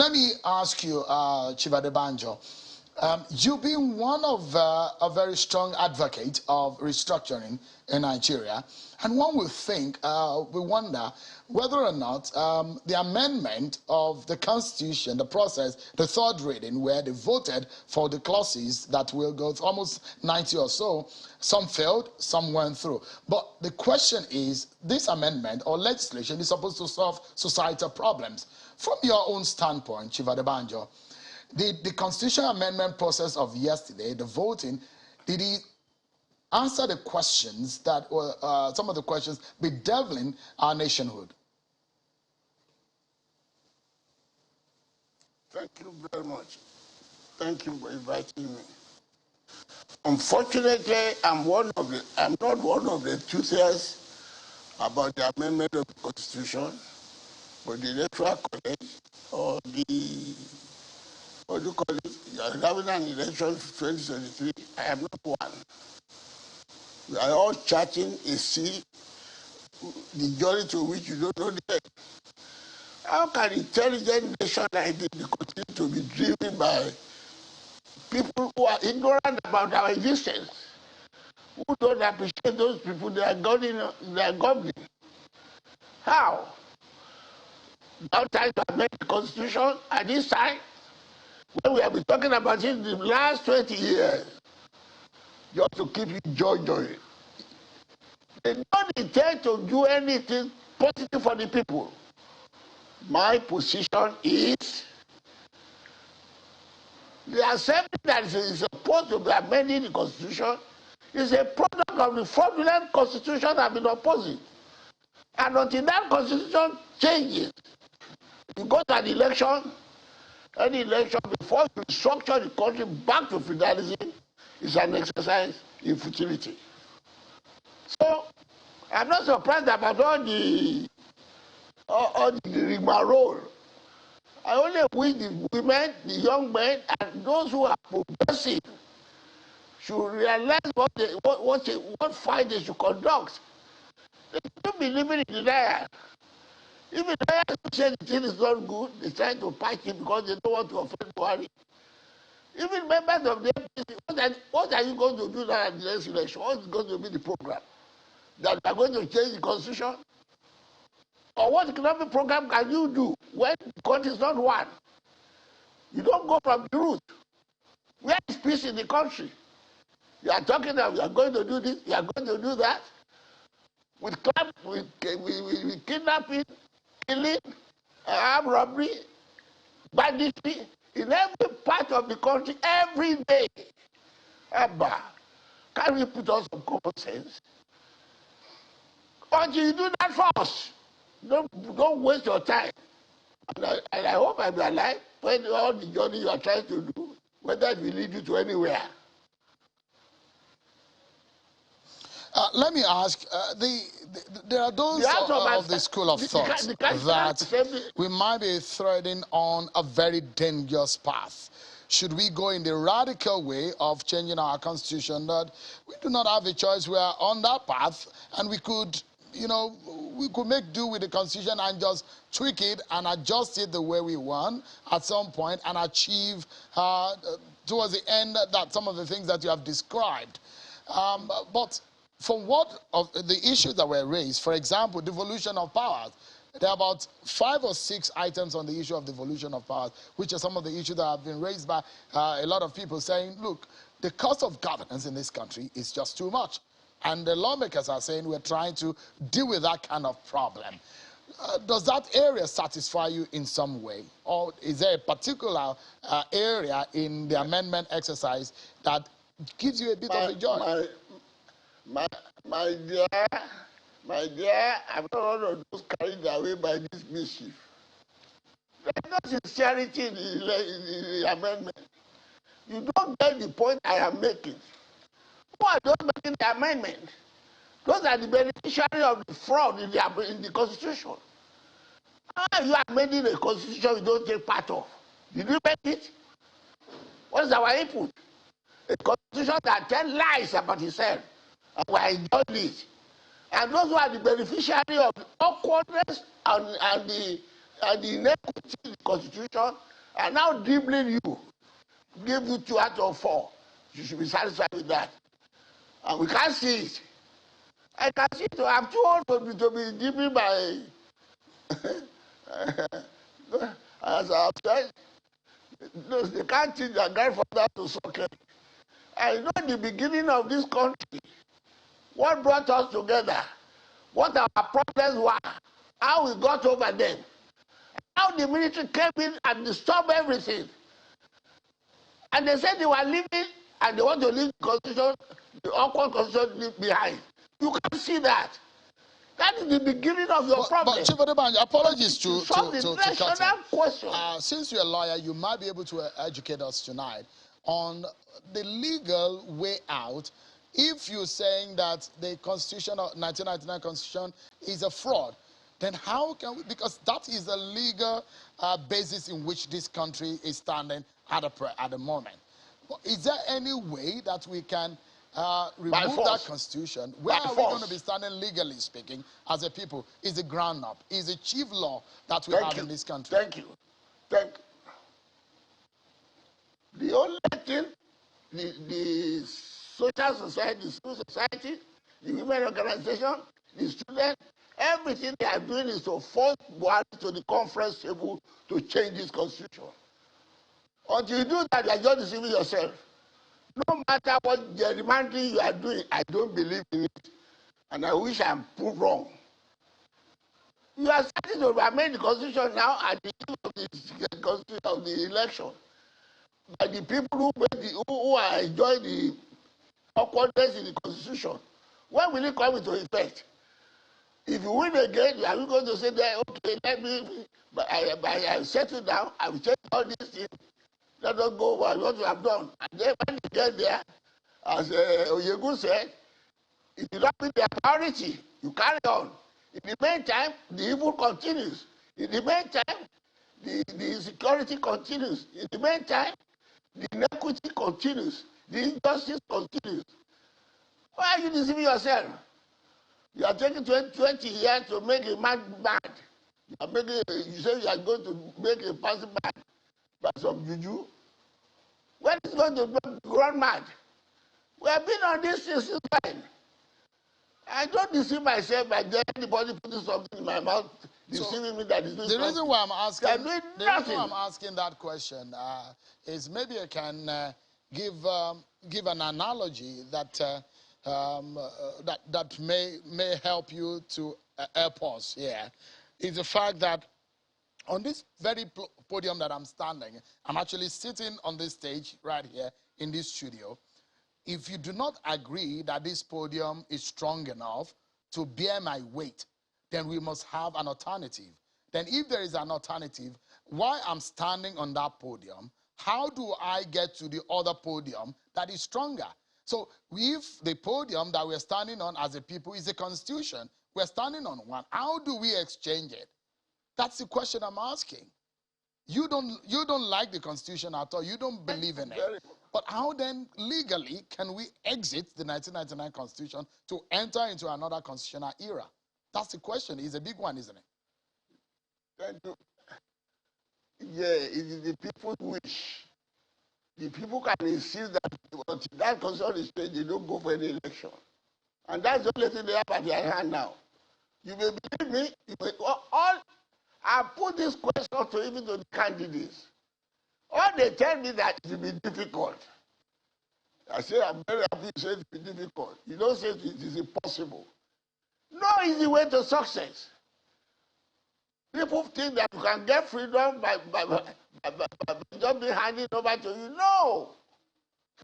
Let me ask you, Chief Adebanjo, you've been one of a very strong advocate of restructuring in Nigeria, and one would think, we wonder whether or not the amendment of the Constitution, the process, the third reading, where they voted for the clauses that will go to almost 90 or so, some failed, some went through. But the question is, this amendment or legislation is supposed to solve societal problems. From your own standpoint, Chief Adebanjo, the constitutional amendment process of yesterday, the voting, did he answer the questions that were some of the questions bedeviling our nationhood? Thank you very much. Thank you for inviting me. Unfortunately, I'm not one of the enthusiasts about the amendment of the Constitution, but the Electoral College or the, what do you call it, having an election for 2023, I am not one. We are all chatting a sea, the journey to which you don't know the end. How can intelligent nation like this continue to be driven by people who are ignorant about our existence, who don't appreciate those people they are governing? How? Now time to amend the Constitution at this time, when we have been talking about it in the last 20 years, just to keep you joy. They don't intend to do anything positive for the people. My position is the assembly that is supposed to be amending the Constitution is a product of the fraudulent Constitution that has been opposing. And until that Constitution changes, you go to an election, any election before you structure the country back to feudalism is an exercise in futility. So I'm not surprised about all the rigmarole. I only wish the women, the young men, and those who are progressive should realize what fight they should conduct. They don't be living in denial. Even those who say the thing is not good, they try to patch it because they don't want to offend Buhari. Even members of the MPC, what are you going to do now at the next election? What is going to be the program? That they are going to change the Constitution? Or what economic program can you do when the country is not one? You don't go from the root. Where is peace in the country? You are talking about you are going to do this, you are going to do that. With kidnapping, killing, armed robbery, banditry, in every part of the country, every day. Abba, can we put on some common sense? Until you do that first, don't waste your time. And I hope I'll be alive when all the journey you are trying to do, whether it will lead you to anywhere. Let me ask, there are those of the school of thought that we might be treading on a very dangerous path. Should we go in the radical way of changing our constitution, that we do not have a choice, we are on that path, and we could, we could make do with the constitution and just tweak it and adjust it the way we want at some point and achieve towards the end that some of the things that you have described. But from what of the issues that were raised, for example, devolution of powers, there are about 5 or 6 items on the issue of devolution of powers, which are some of the issues that have been raised by a lot of people saying, look, the cost of governance in this country is just too much. And the lawmakers are saying we're trying to deal with that kind of problem. Does that area satisfy you in some way? Or is there a particular area in the amendment exercise that gives you a bit of a joy? My dear, I'm not one of those carried away by this mischief. There's no sincerity in the amendment. You don't get the point I am making. Who are those making the amendment? Those are the beneficiaries of the fraud in the Constitution. How are you amending a Constitution you don't take part of? Did you make it? What is our input? A Constitution that tells lies about itself. And we are enjoying it. And those who are the beneficiaries of the awkwardness and the and the inequity in the Constitution are now dribbling you, give you 2 out of 4. You should be satisfied with that. And we can't see it. I can see it. I'm too old to be dribbling by, as I've said, no, they can't teach their grandfather to soccer. I know the beginning of this country, what brought us together, what our problems were, how we got over them, how the military came in and disturbed everything. And they said they were leaving and they want to leave the constitution, the awkward constitution behind. You can't see that. That is the beginning of your problem. But Chief Adebanjo, apologies to cut question. Since you're a lawyer, you might be able to educate us tonight on the legal way out. If you're saying that the Constitution, 1999 Constitution, is a fraud, then how can we, because that is the legal basis in which this country is standing at the moment. Is there any way that we can remove that constitution? Where are we going to be standing legally speaking as a people? Is it ground up? Is it chief law that we have in this country? Thank you. The only thing, the social society, the civil society, the women organization, the students, everything they are doing is to force Buhari to the conference table to change this constitution. Until you do that, you are just deceiving yourself. No matter what gerrymandering you are doing, I don't believe in it. And I wish I'm proved wrong. You are starting to amend the constitution now at the end of the constitution of the election. By the people who are enjoying the awkwardness in the constitution. When will it come into effect? If you win again, are you going to say that, okay, let me, I settle down, I will check all these things. Let us go over what we have done. And then when you get there, as Oyegu said, if you don't meet the authority, you carry on. In the meantime, the evil continues. In the meantime, the insecurity continues. In the meantime, the inequity continues. The injustice continues. Why are you deceiving yourself? You are taking 20 years to make a man bad. You say you are going to make a person bad by some juju. When is going to run mad? We have been on this since then. I don't deceive myself by anybody putting something in my mouth, deceiving me that is doing something. The reason why I'm asking that question is maybe I can give an analogy that that may help you to help us here. Is the fact that on this very podium that I'm standing, I'm actually sitting on this stage right here in this studio. If you do not agree that this podium is strong enough to bear my weight, then we must have an alternative. Then if there is an alternative, while I'm standing on that podium, how do I get to the other podium that is stronger? So if the podium that we're standing on as a people is a constitution, we're standing on one, how do we exchange it? That's the question I'm asking. You don't like the constitution at all. You don't believe in it. But how then legally can we exit the 1999 constitution to enter into another constitutional era? That's the question. It's a big one, isn't it? Thank you. Yeah, it is the people's wish. The people can insist that until that constitution is changed, they don't go for any election. And that's the only thing they have at their hand now. You may believe me, I put this question to even to the candidates. All they tell me that it will be difficult. I say, I'm very happy you say it will be difficult. You don't say it is impossible. No easy way to success. People think that you can get freedom by just being handed over to you. No.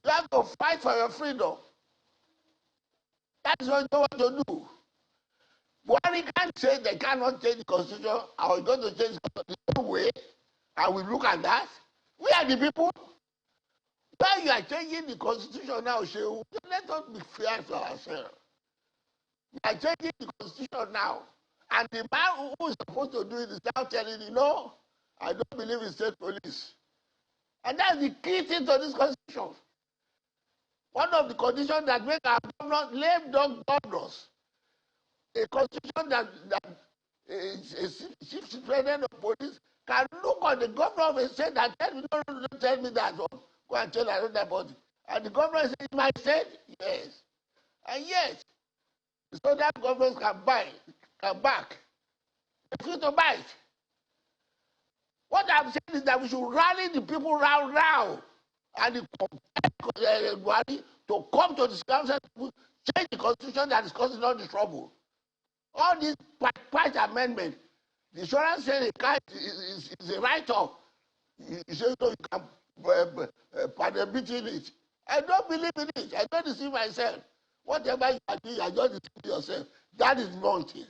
You have to fight for your freedom. That's what you want to do. Buhari can't say they cannot change the constitution, or going to change the way, and we look at that. We are the people. Why you are changing the constitution now, Shehu? Let us be fair to ourselves. We are changing the constitution now. And the man who is supposed to do it is now telling you, no, I don't believe in state police. And that's the key thing to this constitution. One of the conditions that make our governors lame dog governors. A constitution that chief superintendent of police can look on the governor of a state and tell me, no, don't tell me that one. Go and tell another body. And the governor says, in my state? Yes. And yes. So that government can back. It's going to buy it. What I'm saying is that we should rally the people round now and the to come to this council to change the constitution that is causing all the trouble. All these part amendment, the insurance said is a write-off. You say so you can participate in it. I don't believe in it. I don't deceive myself. Whatever you are doing, I just deceive yourself. That is nothing.